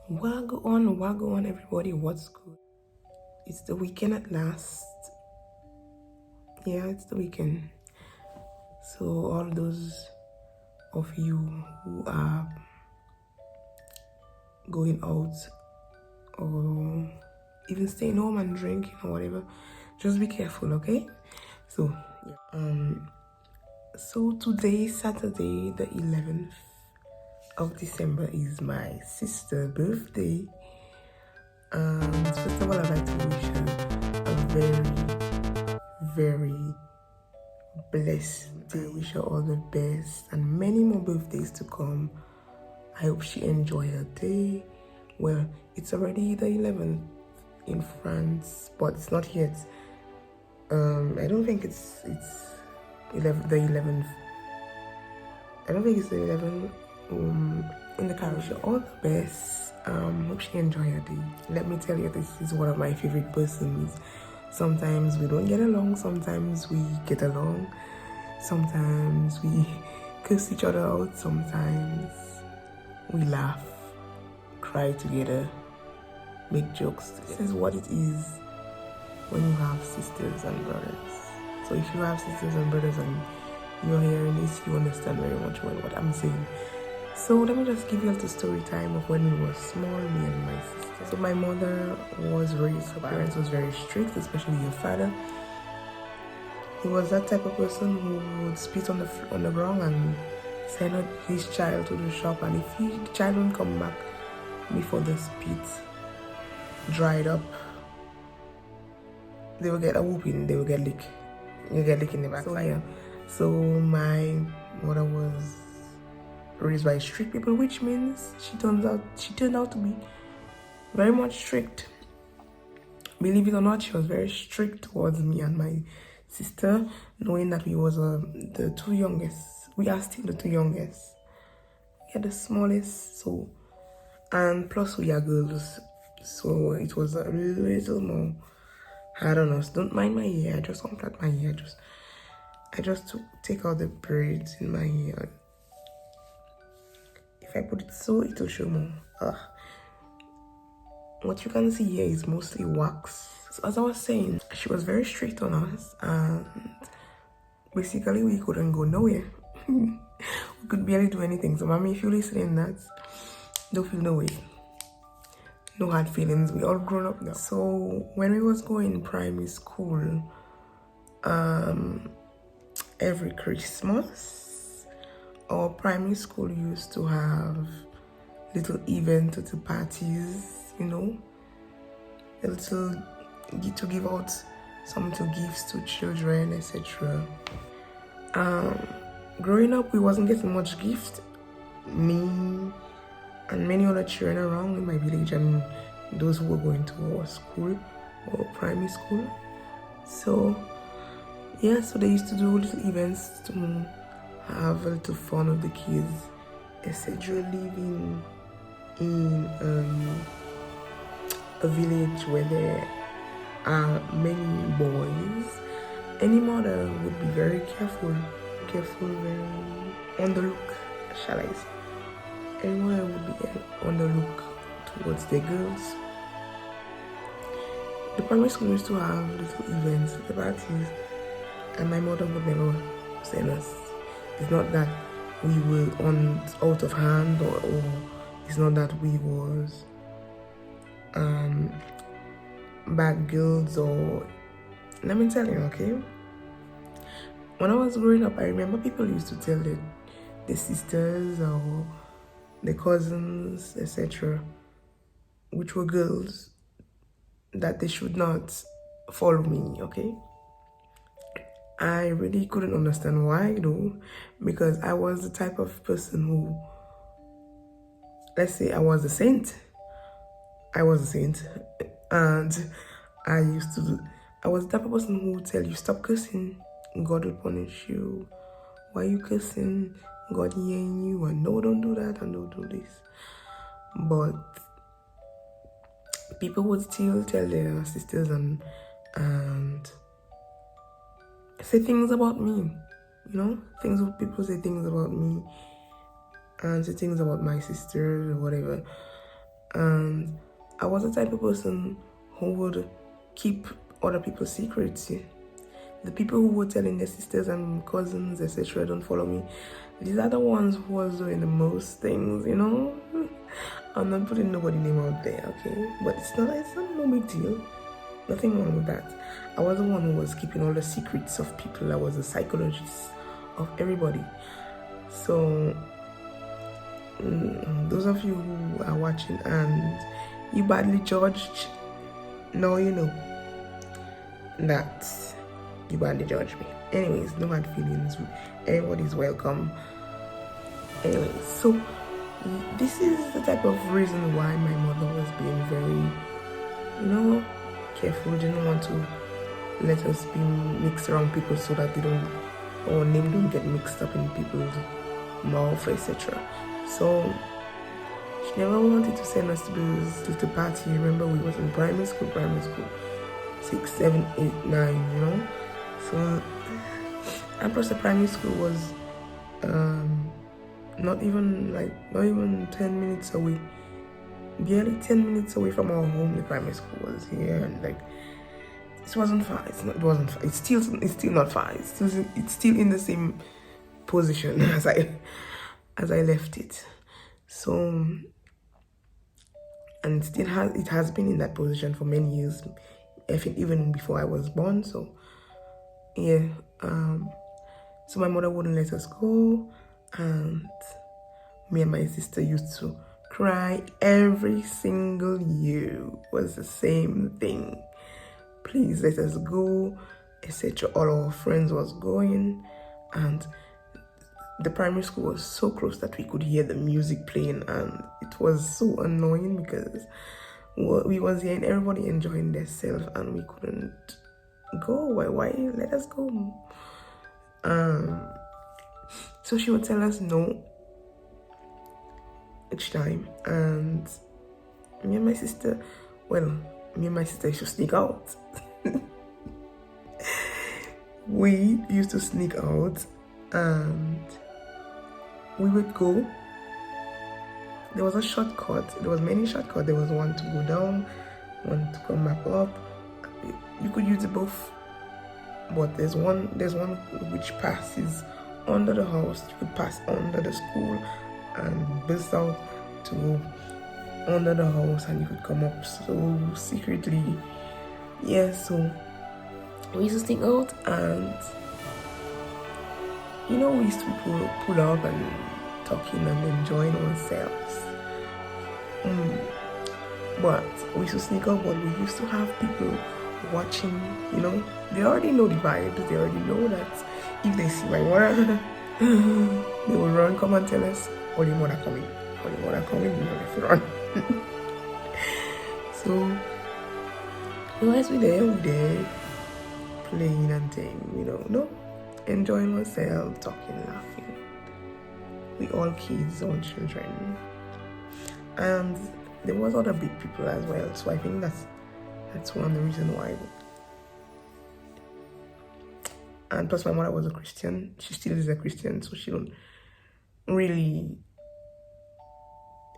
What go on, everybody? What's good? It's the weekend at last. Yeah, it's the weekend. So all those of you who are going out or even staying home and drinking or whatever, just be careful, okay? So yeah. So today, Saturday, the 11th of December, is my sister's birthday. First of all, I'd like to wish her a very blessed day. I wish her all the best and many more birthdays to come. I hope she enjoy her day. Well, it's already the 11th in France, but it's not yet. I don't think it's the 11th. I don't think it's the 11th. In the Caribbean, all the best. Hope she enjoy her day. Let me tell you, this is one of my favorite persons. Sometimes we don't get along, sometimes we get along, sometimes we curse each other out, sometimes we laugh, cry together, make jokes. This is what it is when you have sisters and brothers. So if you have sisters and brothers and you're hearing this, you understand very much well what I'm saying. So let me just give you a little story time of when we were small, me and my sister. So my mother was raised, her parents was very strict, especially her father. He was that type of person who would spit on the ground and send his child to the shop, and if the child don't come back before the spit dried up, they will get a whooping, they will get lick. You get lick in the backside. So my mother was raised by strict people, which means she turned out to be very much strict. Believe it or not, she was very strict towards me and my sister, knowing that we was the two youngest. We are still the two youngest. We are the smallest, so, and plus we are girls, so it was a little more hard on us. Don't mind my hair, I just unplait my hair. I just take out the braids in my hair. If I put it so, it will show more. What you can see here is mostly wax. So as I was saying, she was very strict on us, and basically we couldn't go nowhere. We could barely do anything. So mommy, if you're listening, don't feel no way. No hard feelings. We all grown up now. So when we was going primary school, every Christmas, our primary school used to have little events, little parties, you know, a little to give out some little gifts to children, etc. Growing up, we wasn't getting much gift. Me and many other children around in my village and those who were going to our school or primary school. So yeah, so they used to do little events to have a little fun with the kids, etc. Living in a village where there are many boys, any mother would be very careful, very on the look, shall I say. Any mother would be on the look towards their girls. The primary school used to have little events, little parties, and my mother would never send us. It's not that we were out of hand, or it's not that we was bad girls, or let me tell you, okay? When I was growing up, I remember people used to tell the sisters or the cousins, etc., which were girls, that they should not follow me, okay? I really couldn't understand why though, because I was the type of person who, let's say I was a saint, and I was the type of person who would tell you, stop cursing, God will punish you. Why are you cursing? God hearing you, and no, don't do that, and don't do this. But people would still tell their sisters and say things about me, you know, people say things about me and say things about my sister or whatever. And I was the type of person who would keep other people's secrets. The people who were telling their sisters and cousins, etc., don't follow me. These are the ones who was doing the most things, I'm not putting nobody's name out there, okay? But it's not no big deal. Nothing wrong with that. I was the one who was keeping all the secrets of people. I was a psychologist of everybody. So those of you who are watching and you badly judged, now you know that you badly judged me. Anyways, no hard feelings. Everybody's welcome. Anyways, so this is the type of reason why my mother was being very, careful. Didn't want to let us be mixed around people so that our name don't get mixed up in people's mouth, etc. So she never wanted to send us to those little party. Remember, we was in primary school, 6, 7, 8, 9, So, and plus the primary school was not even 10 minutes away. Barely 10 minutes away from our home. The primary school was here, and it wasn't far. It wasn't far. It's still not far. It's still in the same position as I left it. So, and it has been in that position for many years. I think even before I was born. So, yeah. So my mother wouldn't let us go, and me and my sister used to cry every single year. It was the same thing. Please let us go, etc. All our friends was going, and the primary school was so close that we could hear the music playing, and it was so annoying because we was hearing everybody enjoying themselves and we couldn't go. Why let us go? So she would tell us no each time, and me and my sister used to sneak out. We used to sneak out, and we would go. There was a shortcut. There was many shortcuts. There was one to go down, one to come back up. You could use it both, but there's one which passes under the house. You could pass under the school and burst out to go under the house, and you could come up so secretly. Yeah, so we used to sneak out, and we used to pull up and talking and enjoying ourselves. But we used to sneak out, but we used to have people watching. They already know the vibes. They already know that if they see my mother, they will run, come and tell us, "Oh, your mother coming, oh, your mother coming," you have to run. So, as we there, playing and thing, enjoying ourselves, talking, laughing. We all kids, all children, and there was other big people as well. So I think that's one of the reasons why. And plus, my mother was a Christian. She still is a Christian, so she don't really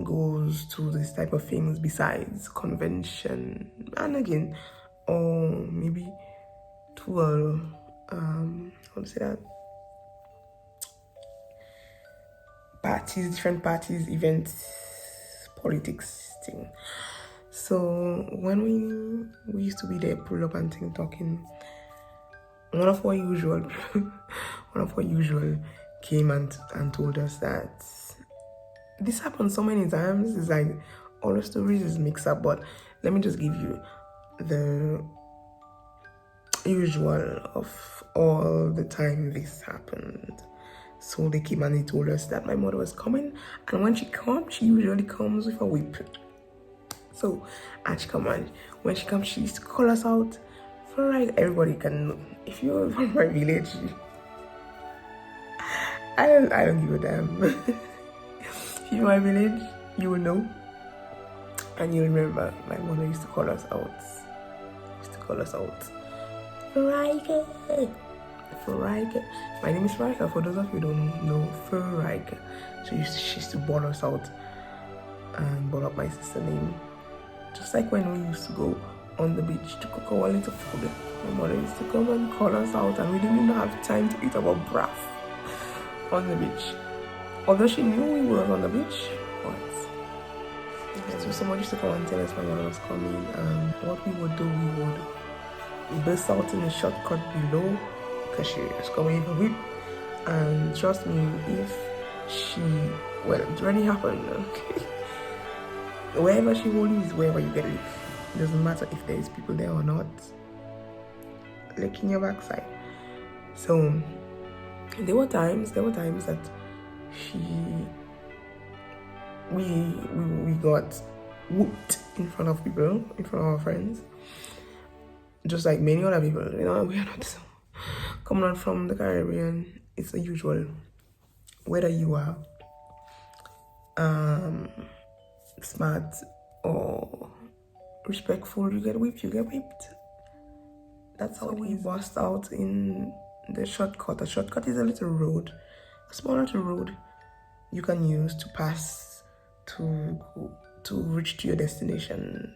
goes to this type of things besides convention, and again, or maybe to a how to say that, different parties, events, politics thing. So when we used to be there, pull up and thing, talking, one of our usual came and told us that this happened so many times. It's like all the stories is mixed up, but let me just give you the usual of all the time this happened. So they came and they told us that my mother was coming, and when she comes, she usually comes with a whip. So, and when she comes, she used to call us out for everybody can know. If you're from my village, I don't give a damn. If you're my village, you will know, and you remember my mother used to call us out. Farika. My name is Farika. For those of you who don't know, Farika. So she used to ball us out. and brought up my sister's name. Just like when we used to go on the beach to cook our little food, my mother used to come and call us out, and we didn't even have time to eat our broth on the beach. Although she knew we were on the beach, but so someone used to come and tell us my mother was coming, and what we would do, we would burst out in the shortcut below because she was coming with a whip. And trust me, if she, well, it already happened, okay? Wherever she will is wherever you get it. It doesn't matter if there's people there or not. Licking your backside. So there were times that we got whooped in front of people, in front of our friends. Just like many other people, we are not coming out from the Caribbean. It's the usual. Whether you are smart or respectful, you get whipped. That's how we bust out in the shortcut. A shortcut is a little road, a small little road you can use to pass to reach to your destination,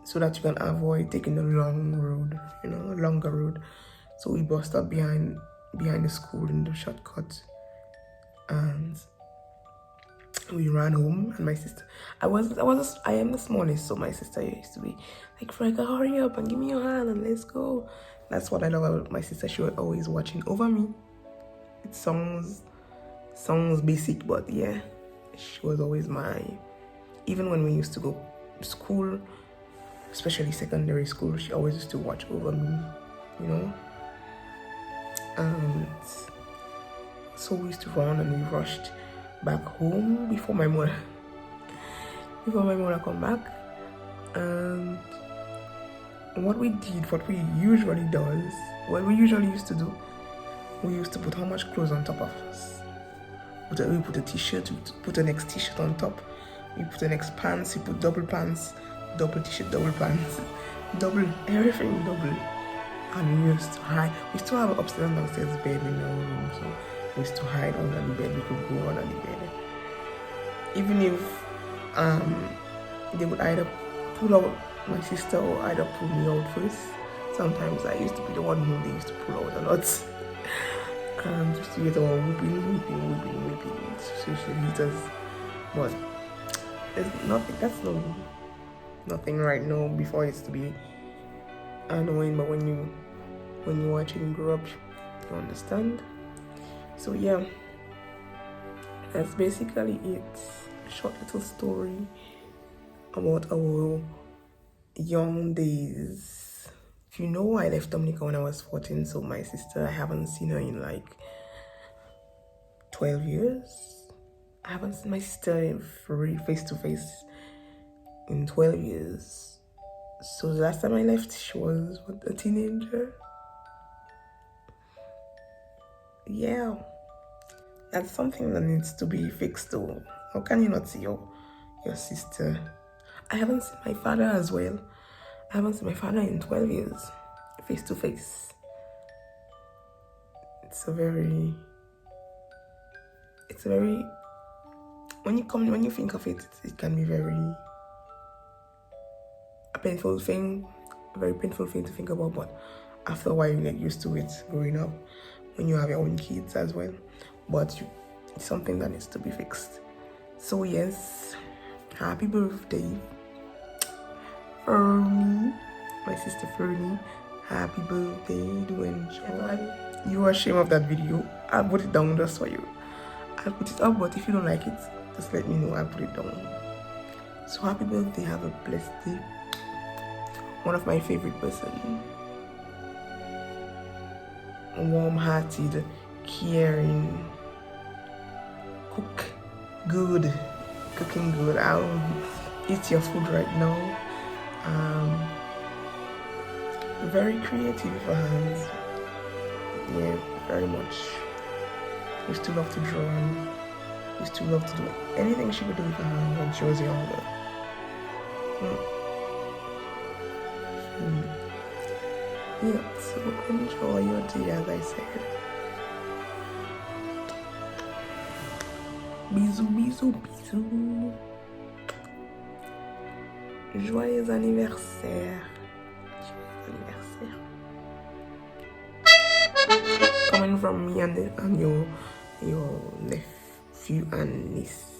so that you can avoid taking the long road, a longer road. So we bust out behind the school in the shortcut, and we ran home. And my sister, I am the smallest, so my sister used to be like, Freka, hurry up and give me your hand and let's go. That's what I love about my sister. She was always watching over me. It sounds basic, but yeah, she was always even when we used to go to school, especially secondary school, she always used to watch over me, And so we used to run, and we rushed back home before my mother come back. And what we usually used to do, we used to put how much clothes on top of us. We put a t-shirt, we put the next t-shirt on top, we put the next pants, we put double pants, double t-shirt, double pants, double, everything double. And we used to hide. We still have an upstairs and downstairs bed in our room, so we used to hide under the bed. We could go under the bed. Even if they would either pull out my sister or either pull me out first. Sometimes I used to be the one who they used to pull out a lot. Just to get all whooping. So she hit us. But there's nothing. That's nothing right now. Before, it used to be annoying, but when you watch it and grow up, you understand. So yeah, that's basically it. A short little story about our young days. If you know, I left Dominica when I was 14, so my sister, I haven't seen her in like 12 years. I haven't seen my sister face to face in 12 years. So the last time I left, she was a teenager. Yeah, that's something that needs to be fixed though. How can you not see your sister? I haven't seen my father as well. I haven't seen my father in 12 years, face to face. It's a very, when you think of it, it can be very painful thing, a very painful thing to think about, but after a while you get used to it growing up when you have your own kids as well. But it's something that needs to be fixed. So yes, happy birthday Fernie, my sister Fernie. Happy birthday, do enjoy. You are ashamed of that video. I'll put it down just for you. I'll put it up, but if you don't like it, just let me know. I'll put it down. So happy birthday, have a blessed day. One of my favorite person. Warm-hearted, caring, cooking good. I'll eat your food right now. Very creative with her hands. Yeah, very much. Used to love to draw and used to love to do anything she could do with her hands when she was younger. Yeah, so enjoy your day, as I said. Bisous, bisous, bisous. Joyeux anniversaire. Joyeux anniversaire. Coming from me and your nephew and niece.